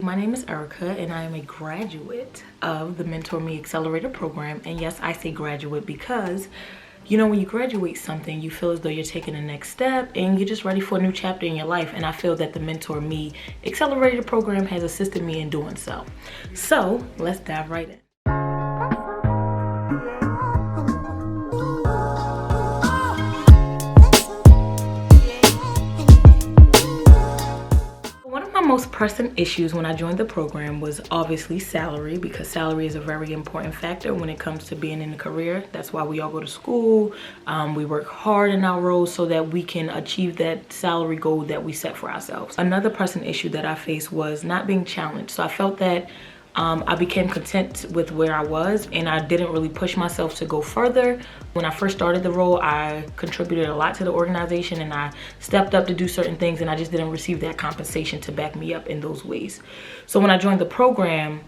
My name is Erica and I am a graduate of the Mentor Me Accelerator program. And yes, I say graduate because, when you graduate something, you feel as though you're taking the next step and you're just ready for a new chapter in your life. And I feel that the Mentor Me Accelerator program has assisted me in doing so. So let's dive right in. One of my most pressing issues when I joined the program was obviously salary, because salary is a very important factor when it comes to being in a career. That's why we all go to school. We work hard in our roles so that we can achieve that salary goal that we set for ourselves. Another pressing issue that I faced was not being challenged. So I felt that I became content with where I was and I didn't really push myself to go further. When I first started the role, I contributed a lot to the organization and I stepped up to do certain things, and I just didn't receive that compensation to back me up in those ways. So when I joined the program,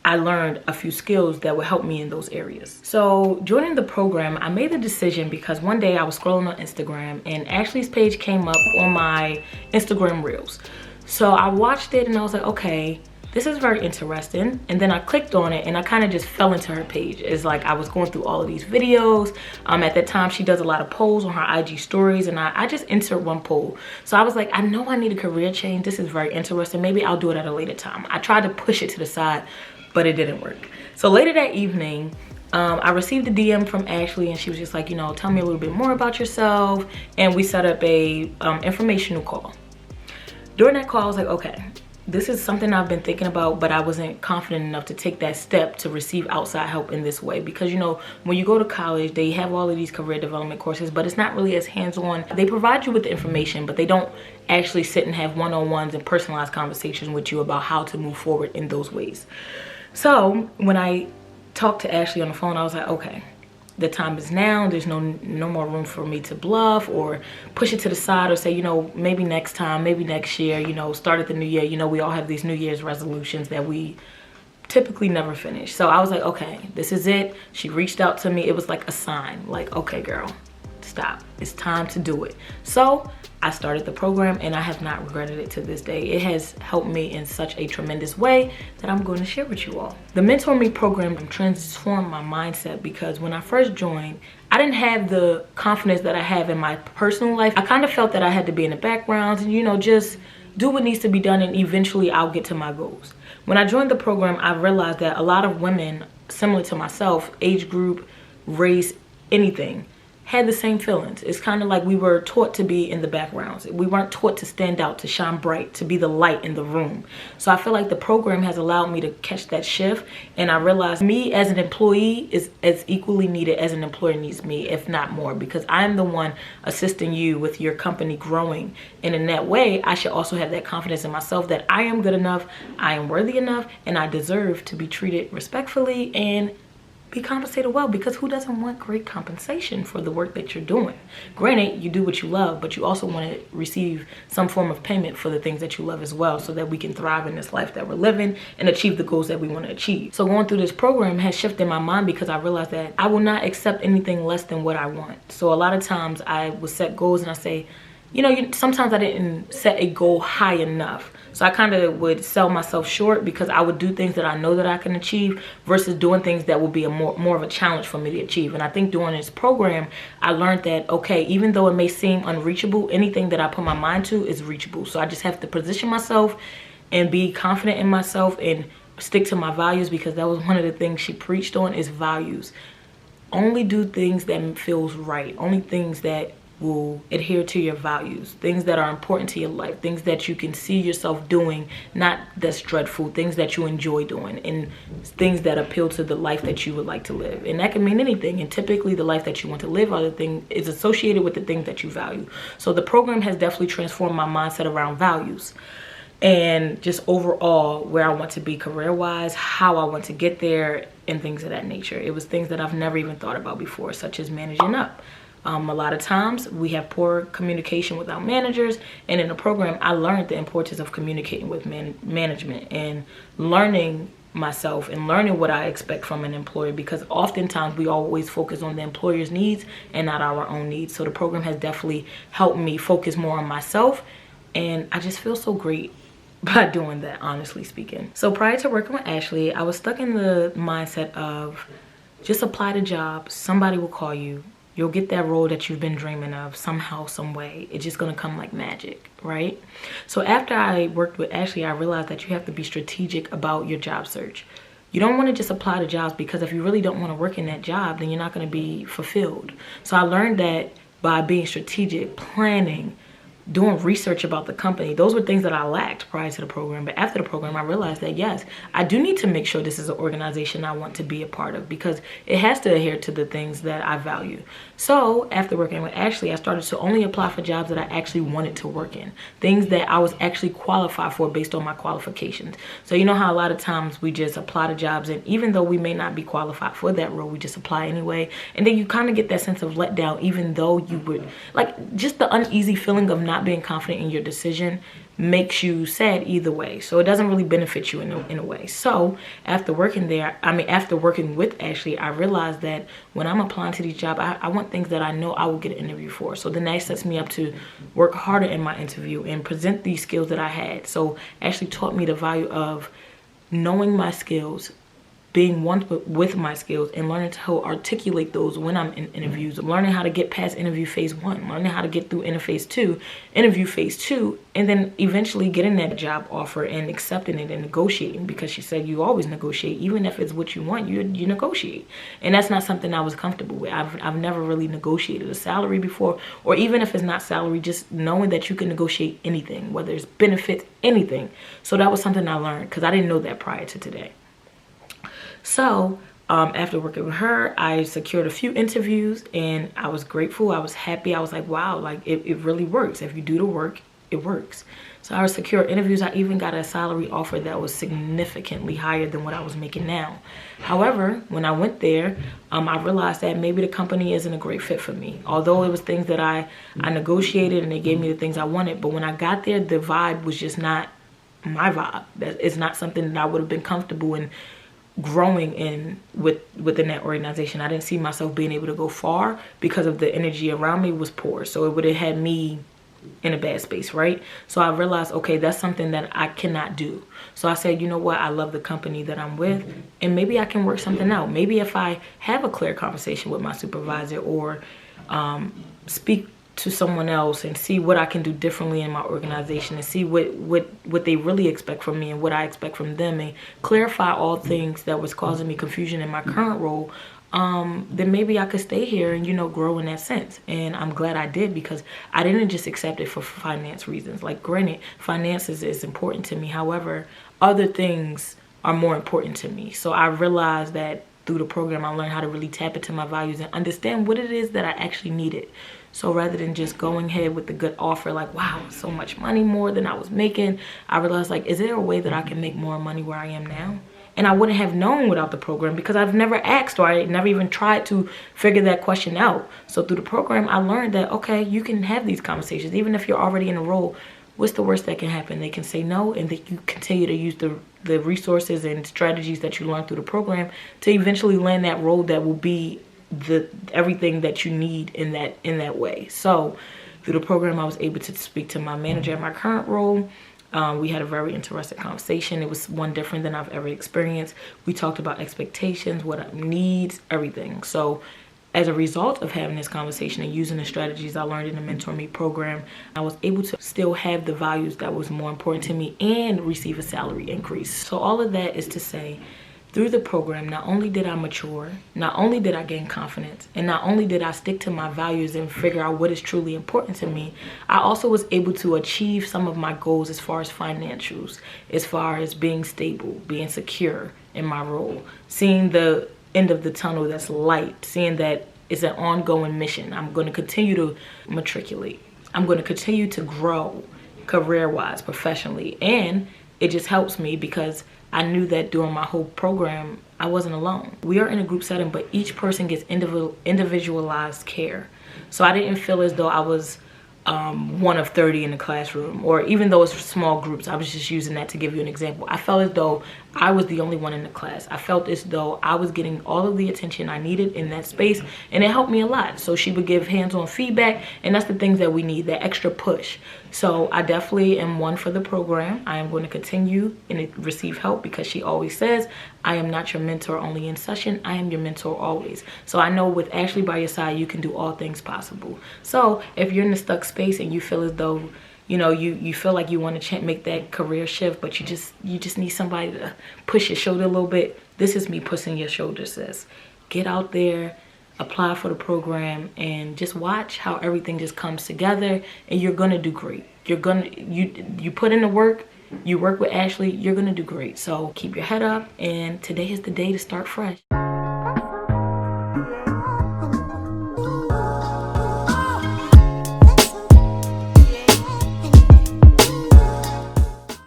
I learned a few skills that would help me in those areas. So joining the program, I made the decision because one day I was scrolling on Instagram and Ashley's page came up on my Instagram Reels. So I watched it and I was like, okay, this is very interesting. And then I clicked on it and I kind of just fell into her page. It's like I was going through all of these videos. At that time, she does a lot of polls on her IG stories, and I just insert one poll. So I was like, I know I need a career change. This is very interesting. Maybe I'll do it at a later time. I tried to push it to the side, but it didn't work. So later that evening, I received a DM from Ashley and she was just like, tell me a little bit more about yourself. And we set up a informational call. During that call, I was like, okay, this is something I've been thinking about, but I wasn't confident enough to take that step to receive outside help in this way. Because, when you go to college, they have all of these career development courses, but it's not really as hands-on. They provide you with the information, but they don't actually sit and have one-on-ones and personalized conversations with you about how to move forward in those ways. So when I talked to Ashley on the phone, I was like, okay, the time is now. There's no more room for me to bluff or push it to the side or say, maybe next time, maybe next year, start at the new year. We all have these New Year's resolutions that we typically never finish. So I was like, okay, this is it. She reached out to me. It was like a sign, like, okay, girl, stop. It's time to do it. So I started the program and I have not regretted it to this day. It has helped me in such a tremendous way that I'm going to share with you all. The Mentor Me program transformed my mindset because when I first joined, I didn't have the confidence that I have in my personal life. I kind of felt that I had to be in the background and, just do what needs to be done and eventually I'll get to my goals. When I joined the program, I realized that a lot of women, similar to myself, age group, race, anything, had the same feelings. It's kind of like we were taught to be in the backgrounds. We weren't taught to stand out, to shine bright, to be the light in the room. So I feel like the program has allowed me to catch that shift, and I realized me as an employee is as equally needed as an employer needs me, if not more, because I'm the one assisting you with your company growing. And in that way, I should also have that confidence in myself that I am good enough, I am worthy enough, and I deserve to be treated respectfully and be compensated well, because who doesn't want great compensation for the work that you're doing? Granted, you do what you love, but you also want to receive some form of payment for the things that you love as well, so that we can thrive in this life that we're living and achieve the goals that we want to achieve. So going through this program has shifted my mind because I realized that I will not accept anything less than what I want. So a lot of times I will set goals and I say, sometimes I didn't set a goal high enough. So I kind of would sell myself short because I would do things that I know that I can achieve versus doing things that would be more of a challenge for me to achieve. And I think during this program, I learned that, okay, even though it may seem unreachable, anything that I put my mind to is reachable. So I just have to position myself and be confident in myself and stick to my values, because that was one of the things she preached on, is values. Only do things that feels right. Only things that will adhere to your values, things that are important to your life, things that you can see yourself doing, not that's dreadful, things that you enjoy doing, and things that appeal to the life that you would like to live. And that can mean anything, and typically the life that you want to live or the thing is associated with the things that you value. So the program has definitely transformed my mindset around values and just overall where I want to be career-wise, how I want to get there, and things of that nature. It was things that I've never even thought about before, such as managing up. A lot of times we have poor communication with our managers, and in the program I learned the importance of communicating with management and learning myself and learning what I expect from an employer, because oftentimes we always focus on the employer's needs and not our own needs. So the program has definitely helped me focus more on myself, and I just feel so great by doing that, honestly speaking. So prior to working with Ashley, I was stuck in the mindset of just apply to jobs. Somebody will call you. You'll get that role that you've been dreaming of somehow, some way. It's just gonna come like magic, right? So after I worked with Ashley, I realized that you have to be strategic about your job search. You don't want to just apply to jobs, because if you really don't want to work in that job, then you're not going to be fulfilled. So I learned that by being strategic, planning, doing research about the company. Those were things that I lacked prior to the program. But after the program, I realized that yes, I do need to make sure this is an organization I want to be a part of, because it has to adhere to the things that I value. So after working with Ashley, I started to only apply for jobs that I actually wanted to work in, things that I was actually qualified for based on my qualifications. So you know how a lot of times we just apply to jobs, and even though we may not be qualified for that role, we just apply anyway. And then you kind of get that sense of letdown, even though you would, like, just the uneasy feeling of not being confident in your decision makes you sad either way. So it doesn't really benefit you in a way. So after working there, after working with Ashley, I realized that when I'm applying to these jobs, I want things that I know I will get an interview for. So then that sets me up to work harder in my interview and present these skills that I had. So Ashley taught me the value of knowing my skills, being one with my skills, and learning to articulate those when I'm in interviews, learning how to get past interview phase 1, learning how to get through interview phase 2, and then eventually getting that job offer and accepting it and negotiating, because she said you always negotiate. Even if it's what you want, you negotiate. And that's not something I was comfortable with. I've never really negotiated a salary before, or even if it's not salary, just knowing that you can negotiate anything, whether it's benefits, anything. So that was something I learned, because I didn't know that prior to today. So after working with her, I secured a few interviews, and I was grateful. I was happy. I was like, wow, like it really works. If you do the work, it works. So I secured interviews. I even got a salary offer that was significantly higher than what I was making now. However, when I went there, I realized that maybe the company isn't a great fit for me. Although it was things that I negotiated and they gave me the things I wanted. But when I got there, the vibe was just not my vibe. It's not something that I would have been comfortable in growing in within that organization. I didn't see myself being able to go far because of the energy around me was poor. So it would have had me in a bad space, right? So I realized, okay, that's something that I cannot do. So I said, you know what? I love the company that I'm with, and maybe I can work something out. Maybe if I have a clear conversation with my supervisor, or speak to someone else and see what I can do differently in my organization, and see what they really expect from me and what I expect from them, and clarify all things that was causing me confusion in my current role, then maybe I could stay here and, you know, grow in that sense. And I'm glad I did, because I didn't just accept it for finance reasons. Like, granted, finances is important to me. However, other things are more important to me. So I realized that through the program, I learned how to really tap into my values and understand what it is that I actually needed. So rather than just going ahead with the good offer, like, wow, so much money more than I was making, I realized, like, is there a way that I can make more money where I am now? And I wouldn't have known without the program, because I've never asked, or I never even tried to figure that question out. So through the program, I learned that, okay, you can have these conversations. Even if you're already in a role, what's the worst that can happen? They can say no, and that you continue to use the resources and strategies that you learn through the program to eventually land that role that will be everything that you need in that way. So through the program, I was able to speak to my manager at my current role. We had a very interesting conversation. It was one different than I've ever experienced. We talked about expectations, what needs, everything. So as a result of having this conversation and using the strategies I learned in the Mentor Me program, I was able to still have the values that was more important to me and receive a salary increase. So all of that is to say, through the program, not only did I mature, not only did I gain confidence, and not only did I stick to my values and figure out what is truly important to me, I also was able to achieve some of my goals as far as financials, as far as being stable, being secure in my role, seeing the end of the tunnel that's light, seeing that it's an ongoing mission. I'm going to continue to matriculate. I'm going to continue to grow career-wise, professionally, and it just helps me because I knew that during my whole program, I wasn't alone. We are in a group setting, but each person gets individualized care. So I didn't feel as though I was one of 30 in the classroom, or even though it's small groups, I was just using that to give you an example. I felt as though I was the only one in the class. I felt as though I was getting all of the attention I needed in that space, and it helped me a lot. So she would give hands-on feedback, and that's the things that we need, that extra push. So I definitely am one for the program. I am going to continue and receive help, because she always says, I am not your mentor only in session, I am your mentor always. So I know with Ashley by your side, you can do all things possible. So if you're in a stuck space and you feel as though, you know, you feel like you want to make that career shift, but you just need somebody to push your shoulder a little bit, this is me pushing your shoulder, sis. Get out there, apply for the program, and just watch how everything just comes together, and you're gonna do great. You put in the work, you work with Ashley, you're gonna do great. So keep your head up, and today is the day to start fresh.